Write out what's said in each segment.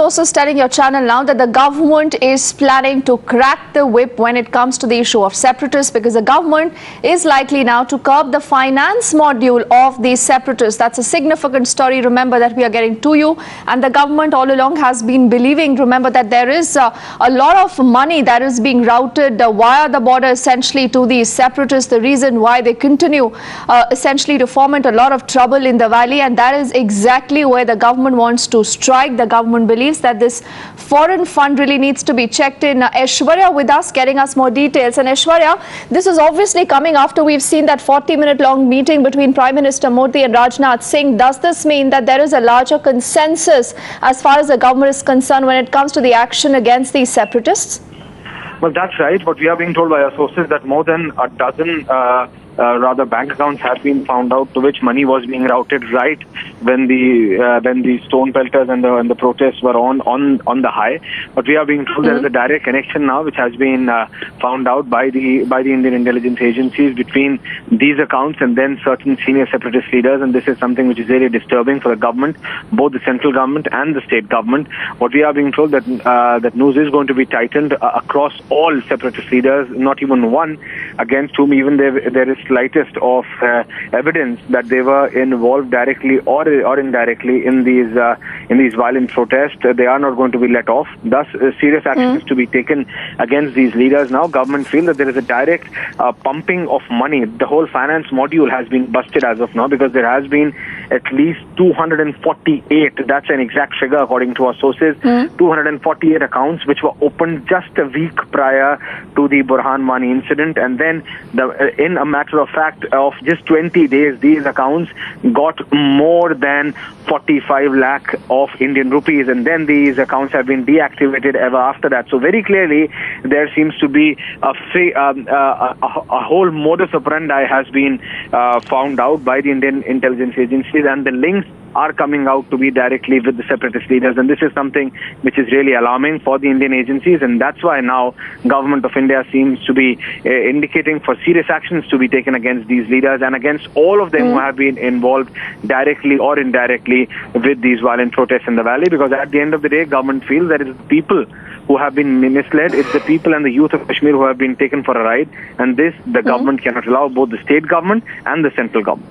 sources telling your channel now that the government is planning to crack the whip when it comes to the issue of separatists, because the government is likely now to curb the finance module of these separatists. That's a significant story, remember, that we are getting to you. And the government all along has been believing, remember, that there is a lot of money that is being routed via the border essentially to these separatists. The reason why they continue essentially to foment a lot of trouble in the valley, and that is exactly where the government wants to strike. The government believes that this foreign fund really needs to be checked in. Aishwarya with us, getting us more details. And Aishwarya, this is obviously coming after we've seen that 40-minute long meeting between Prime Minister Modi and Rajnath Singh. Does this mean that there is a larger consensus as far as the government is concerned when it comes to the action against these separatists? Well, that's right. But we are being told by our sources that more than a dozen rather bank accounts have been found out to which money was being routed right when the stone pelters and the protests were on the high. But we are being told there is a direct connection now which has been found out by the Indian intelligence agencies between these accounts and then certain senior separatist leaders, and this is something which is really disturbing for the government, both the central government and the state government. What we are being told that that news is going to be tightened across all separatist leaders, not even one against whom even there is slightest of evidence that they were involved directly or indirectly in these violent protests. They are not going to be let off. Thus, serious action is to be taken against these leaders. Now, government feel that there is a direct pumping of money. The whole finance module has been busted as of now because there has been at least 248. That's an exact figure according to our sources. 248 accounts which were opened just a week prior to the Burhan Wani incident, and then in a matter of fact of just 20 days, these accounts got more than 45 lakh of Indian rupees, and then these accounts have been deactivated ever after that. So very clearly, there seems to be a whole modus operandi has been found out by the Indian intelligence agencies, and the links are coming out to be directly with the separatist leaders, and this is something which is really alarming for the Indian agencies, and that's why now government of India seems to be indicating for serious actions to be taken against these leaders and against all of them who have been involved directly or indirectly with these violent protests in the valley, because at the end of the day, government feels that it is the people who have been misled, it's the people and the youth of Kashmir who have been taken for a ride, and this the government cannot allow, both the state government and the central government.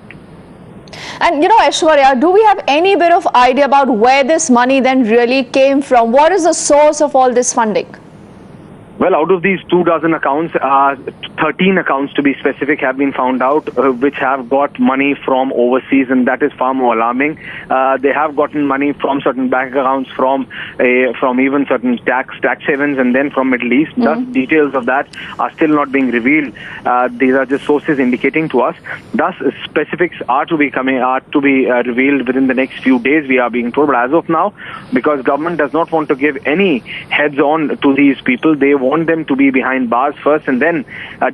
And you know, Aishwarya, do we have any bit of idea about where this money then really came from? What is the source of all this funding? Well, out of these 24 accounts, 13 accounts to be specific have been found out which have got money from overseas, and that is far more alarming. They have gotten money from certain bank accounts, from even certain tax havens, and then from Middle East. Thus, details of that are still not being revealed. These are just sources indicating to us. Thus, specifics are to be revealed within the next few days, we are being told. But as of now, because government does not want to give any heads-on to these people, they want them to be behind bars first and then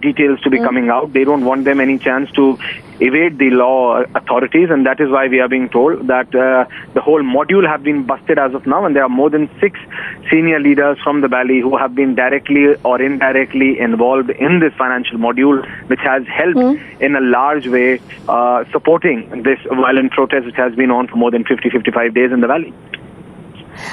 details to be coming out. They don't want them any chance to evade the law authorities, and that is why we are being told that the whole module have been busted as of now, and there are more than 6 senior leaders from the valley who have been directly or indirectly involved in this financial module, which has helped in a large way supporting this violent protest which has been on for more than 55 days in the valley.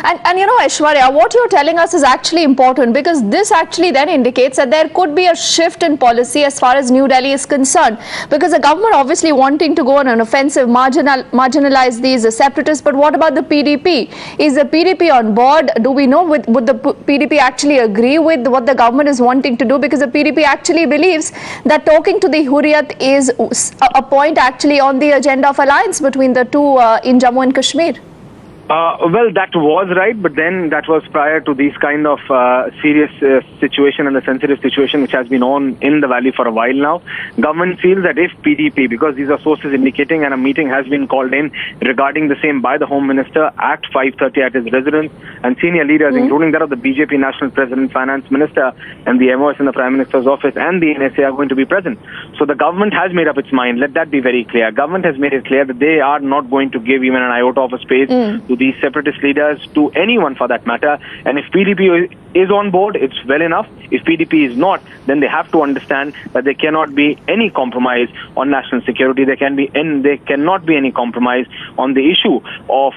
And you know, Aishwarya, what you're telling us is actually important, because this actually then indicates that there could be a shift in policy as far as New Delhi is concerned, because the government obviously wanting to go on an offensive, marginalize these separatists. But what about the PDP? Is the PDP on board? Do we know, would the PDP actually agree with what the government is wanting to do? Because the PDP actually believes that talking to the Hurriyat is a point actually on the agenda of alliance between the two in Jammu and Kashmir. Well, that was right, but then that was prior to these kind of serious situation and the sensitive situation which has been on in the valley for a while now. Government feels that if PDP, because these are sources indicating, and a meeting has been called in regarding the same by the Home Minister at 5:30 at his residence, and senior leaders, including that of the BJP National President, Finance Minister, and the MOS in the Prime Minister's office and the NSA are going to be present. So the government has made up its mind. Let that be very clear. Government has made it clear that they are not going to give even an iota of a space to to these separatist leaders, to anyone for that matter. And if PDP is on board, it's well enough. If PDP is not, then they have to understand that there cannot be any compromise on national security. There cannot be any compromise on the issue of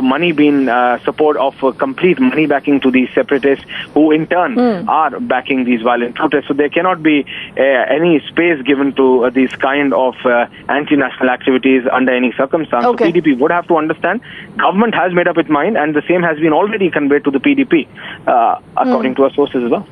money being support of complete money backing to these separatists, who in turn are backing these violent protests. So there cannot be any space given to these kind of anti-national activities under any circumstance. Okay. So PDP would have to understand government has made up its mind, and the same has been already conveyed to the PDP, according to our sources as well.